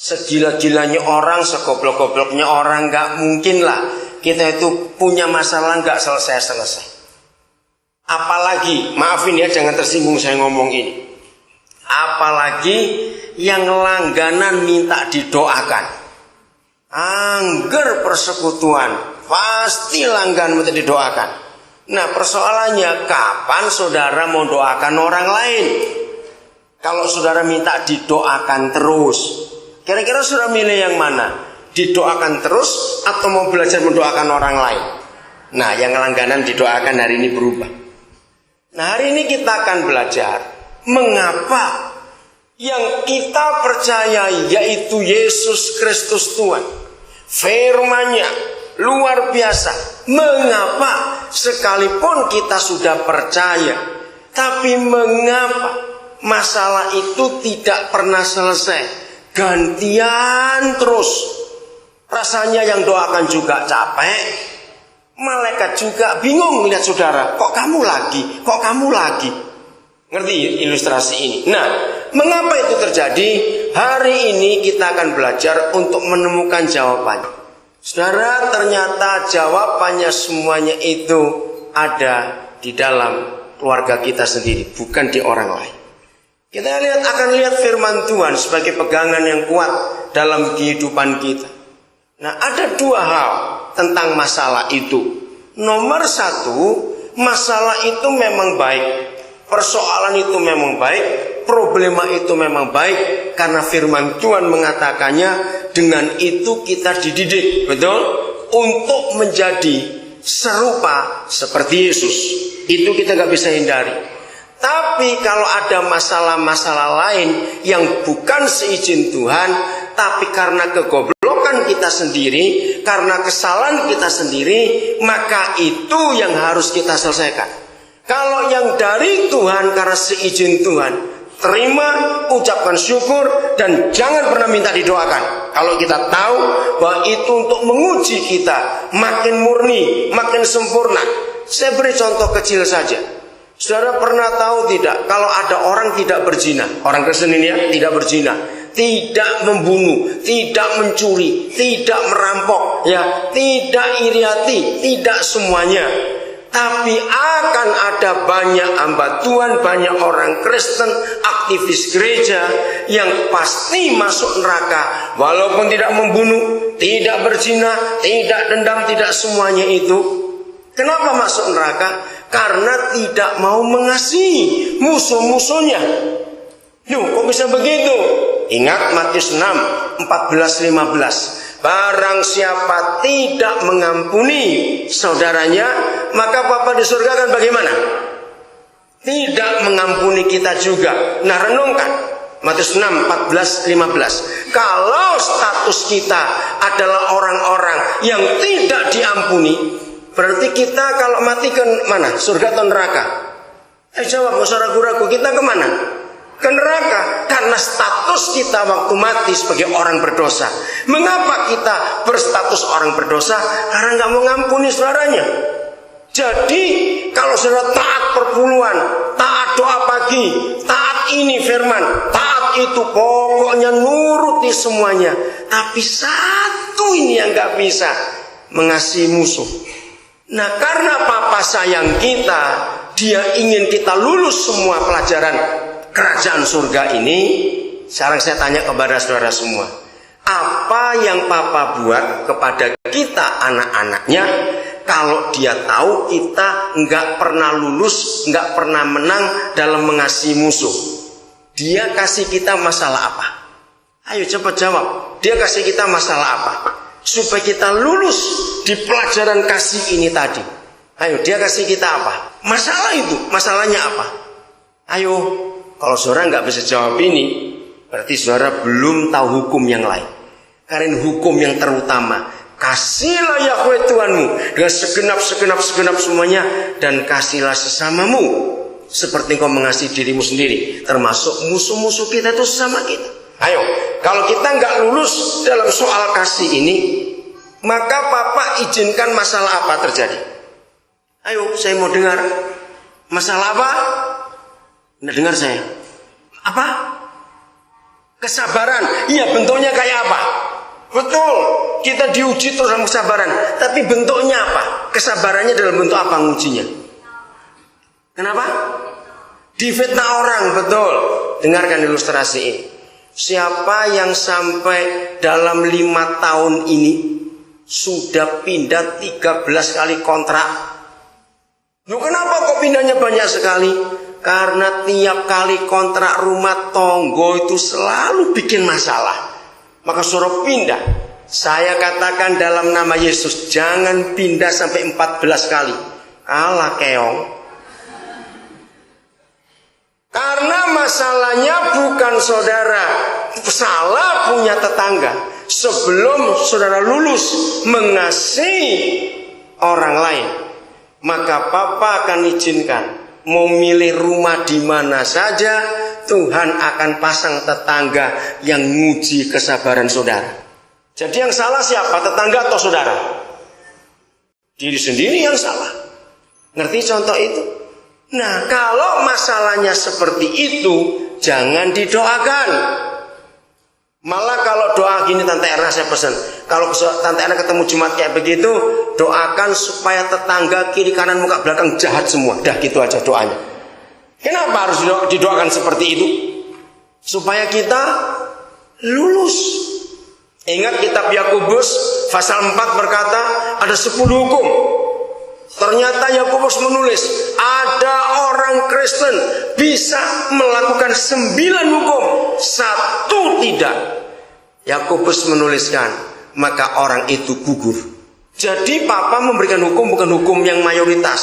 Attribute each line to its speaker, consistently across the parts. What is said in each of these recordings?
Speaker 1: Segila-gilanya orang, segoblok-gobloknya orang, gak mungkin lah kita itu punya masalah gak selesai-selesai. Apalagi, maafin ya jangan tersinggung saya ngomong ini, apalagi yang langganan minta didoakan. Angger persekutuan pasti langganan minta didoakan. Nah persoalannya, kapan saudara mau doakan orang lain? Kalau saudara minta didoakan terus, kira-kira saudara milih yang mana? Didoakan terus atau mau belajar mendoakan orang lain? Nah yang langganan didoakan hari ini berubah. Nah hari ini kita akan belajar mengapa yang kita percayai yaitu Yesus Kristus Tuhan, firman-Nya luar biasa. Mengapa sekalipun kita sudah percaya, tapi mengapa masalah itu tidak pernah selesai, gantian terus. Rasanya yang doakan juga capek, malaikat juga bingung melihat saudara, kok kamu lagi. Ngerti ilustrasi ini? Nah, mengapa itu terjadi? Hari ini kita akan belajar untuk menemukan jawabannya. Saudara, ternyata jawabannya semuanya itu ada di dalam keluarga kita sendiri, bukan di orang lain. Kita akan lihat firman Tuhan sebagai pegangan yang kuat dalam kehidupan kita. Nah, ada dua hal tentang masalah itu. Nomor satu, masalah itu memang baik. Persoalan itu memang baik, problema itu memang baik, karena firman Tuhan mengatakannya, dengan itu kita dididik, betul? Untuk menjadi serupa seperti Yesus. Itu kita gak bisa hindari. Tapi kalau ada masalah-masalah lain yang bukan seizin Tuhan, tapi karena kegoblokan kita sendiri, karena kesalahan kita sendiri, maka itu yang harus kita selesaikan. Kalau yang dari Tuhan karena seizin Tuhan, terima, ucapkan syukur, dan jangan pernah minta didoakan. Kalau kita tahu bahwa itu untuk menguji kita makin murni, makin sempurna. Saya beri contoh kecil saja. Saudara pernah tahu tidak, kalau ada orang tidak berzina, orang Kristen ini ya, tidak berzina, tidak membunuh, tidak mencuri, tidak merampok, ya, tidak iri hati, tidak semuanya. Tapi akan ada banyak hamba Tuhan, banyak orang Kristen, aktivis gereja yang pasti masuk neraka. Walaupun tidak membunuh, tidak berzina, tidak dendam, tidak semuanya itu. Kenapa masuk neraka? Karena tidak mau mengasihi musuh-musuhnya. Yuh, kok bisa begitu? Ingat Matius 6, 14-15. Barang siapa tidak mengampuni saudaranya, maka Bapa di surga akan bagaimana? Tidak mengampuni kita juga. Nah, renungkan Matius 6, 14-15. Kalau status kita adalah orang-orang yang tidak diampuni, berarti kita kalau mati ke mana? Surga atau neraka? Jawab, gak usah ragu-ragu, kita kemana? Ke neraka, karena status kita waktu mati sebagai orang berdosa. Mengapa kita berstatus orang berdosa? Karena nggak mau ngampuni saudaranya. Jadi kalau saudara taat perpuluhan, taat doa pagi, taat ini firman, taat itu, pokoknya nuruti semuanya. Tapi satu ini yang nggak bisa, mengasihi musuh. Nah, karena Papa sayang kita, Dia ingin kita lulus semua pelajaran kerajaan surga ini. Sekarang saya tanya kepada saudara semua, apa yang Papa buat kepada kita anak-anaknya kalau Dia tahu kita nggak pernah lulus, nggak pernah menang dalam mengasihi musuh? Dia kasih kita masalah apa? Ayo cepat jawab. Dia kasih kita masalah apa supaya kita lulus di pelajaran kasih ini tadi? Ayo, Dia kasih kita apa? Masalah itu, masalahnya apa? Ayo. Kalau saudara nggak bisa jawab ini, berarti saudara belum tahu hukum yang lain. Karena hukum yang terutama, kasihlah Yahweh Tuhanmu dengan segenap semuanya, dan kasihlah sesamamu seperti kau mengasihi dirimu sendiri, termasuk musuh-musuh kita itu sesama kita. Ayo, kalau kita nggak lulus dalam soal kasih ini, maka Papa izinkan masalah apa terjadi? Ayo, saya mau dengar. Masalah apa? Nggak dengar saya. Apa? Kesabaran. Iya, bentuknya kayak Betul, kita diuji terus dalam kesabaran. Tapi bentuknya apa? Kesabarannya dalam bentuk apa ngujinya? Kenapa? Difitnah orang, betul. Dengarkan ilustrasi ini. Siapa yang sampai dalam 5 tahun ini sudah pindah 13 kali kontrak? Loh, kenapa kok pindahnya banyak sekali? Karena tiap kali kontrak rumah tangga itu selalu bikin masalah. Maka suruh pindah. Saya katakan dalam nama Yesus, jangan pindah sampai 14 kali. Kalah keong. Karena masalahnya bukan saudara salah punya tetangga. Sebelum saudara lulus mengasihi orang lain, maka Papa akan izinkan mau milih rumah di mana saja, Tuhan akan pasang tetangga yang nguji kesabaran saudara. Jadi yang salah siapa? Tetangga atau saudara? Diri sendiri yang salah. Ngerti contoh itu? Nah, kalau masalahnya seperti itu, jangan didoakan. Malah kalau doa gini, Tante Erna saya pesan, kalau Tante Erna ketemu Jumat kayak begitu, doakan supaya tetangga kiri kanan muka belakang jahat semua. Dah gitu aja doanya. Kenapa harus didoakan seperti itu? Supaya kita lulus. Ingat kitab Yakobus pasal 4 berkata ada 10 hukum. Ternyata Yakobus menulis ada orang Kristen bisa melakukan 9 hukum, 1 tidak. Yakobus menuliskan maka orang itu gugur. Jadi Papa memberikan hukum bukan hukum yang mayoritas,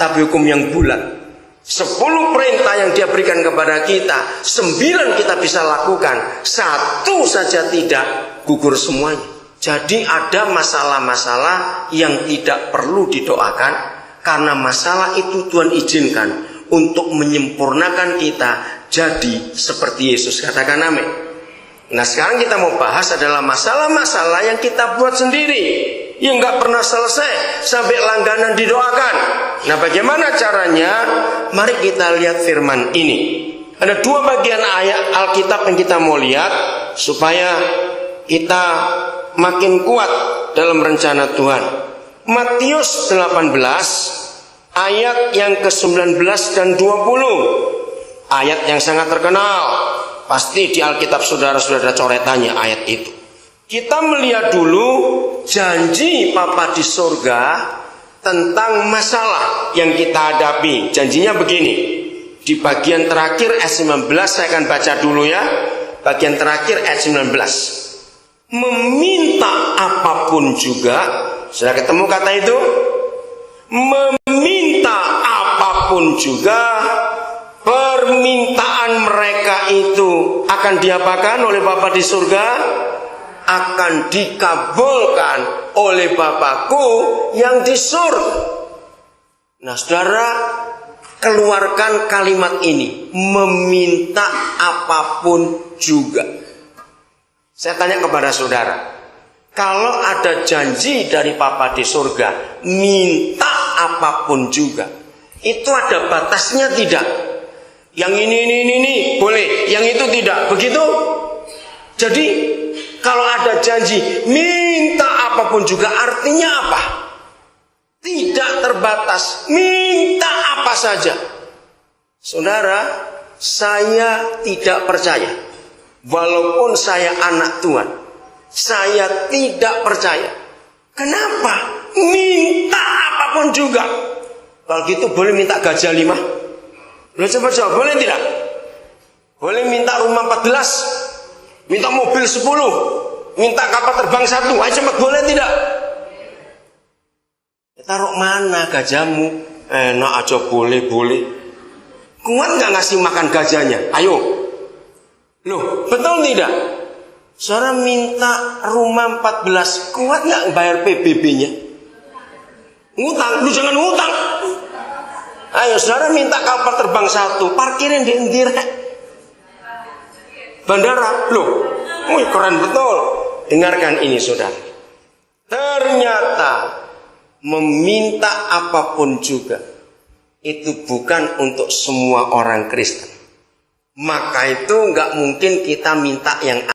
Speaker 1: tapi hukum yang bulat. 10 perintah yang dia berikan kepada kita, 9 kita bisa lakukan, 1 saja tidak, gugur semuanya. Jadi ada masalah-masalah yang tidak perlu didoakan, karena masalah itu Tuhan izinkan untuk menyempurnakan kita jadi seperti Yesus. Katakan amin. Nah, sekarang kita mau bahas adalah masalah-masalah yang kita buat sendiri, yang gak pernah selesai sampai langganan didoakan. Nah, bagaimana caranya? Mari kita lihat firman ini. Ada 2 bagian ayat Alkitab yang kita mau lihat supaya kita makin kuat dalam rencana Tuhan. Matius 18 ayat yang ke-19 dan 20. Ayat yang sangat terkenal. Pasti di Alkitab saudara-saudara coretannya ayat itu. Kita melihat dulu janji Papa di surga tentang masalah yang kita hadapi. Janjinya begini. Di bagian terakhir ayat 19 saya akan baca dulu ya. Bagian terakhir ayat 19. Meminta apapun juga. Sudah ketemu kata itu? Meminta apapun juga, permintaan mereka itu akan diapakan oleh Bapa di surga? Akan dikabulkan oleh Bapakku yang di surga. Nah, saudara, keluarkan kalimat ini, meminta apapun juga. Saya tanya kepada saudara, kalau ada janji dari Papa di surga, minta apapun juga, itu ada batasnya tidak? Yang ini boleh, yang itu tidak, begitu? Jadi kalau ada janji minta apapun juga, artinya apa? Tidak terbatas, minta apa saja. Saudara, saya tidak percaya. Walaupun saya anak Tuhan, saya tidak percaya. Kenapa? Minta apapun juga. Kalau gitu boleh minta gajah 5? Boleh, coba jawab, boleh tidak? Boleh minta rumah 14, minta mobil 10, minta kapal terbang 1. Ayo cepat, boleh tidak? Taruh mana gajahmu? Enak aja, boleh. Kuat nggak ngasih makan gajahnya? Ayo. Loh, betul tidak? Saudara minta rumah 14, kuat nggak bayar PBB-nya? Ngutang, lu jangan ngutang. Ayo, saudara minta kapal terbang 1, parkirin di Indira. Bandara, loh, keren betul. Dengarkan ini, saudara. Ternyata meminta apapun juga itu bukan untuk semua orang Kristen. Maka itu nggak mungkin kita minta yang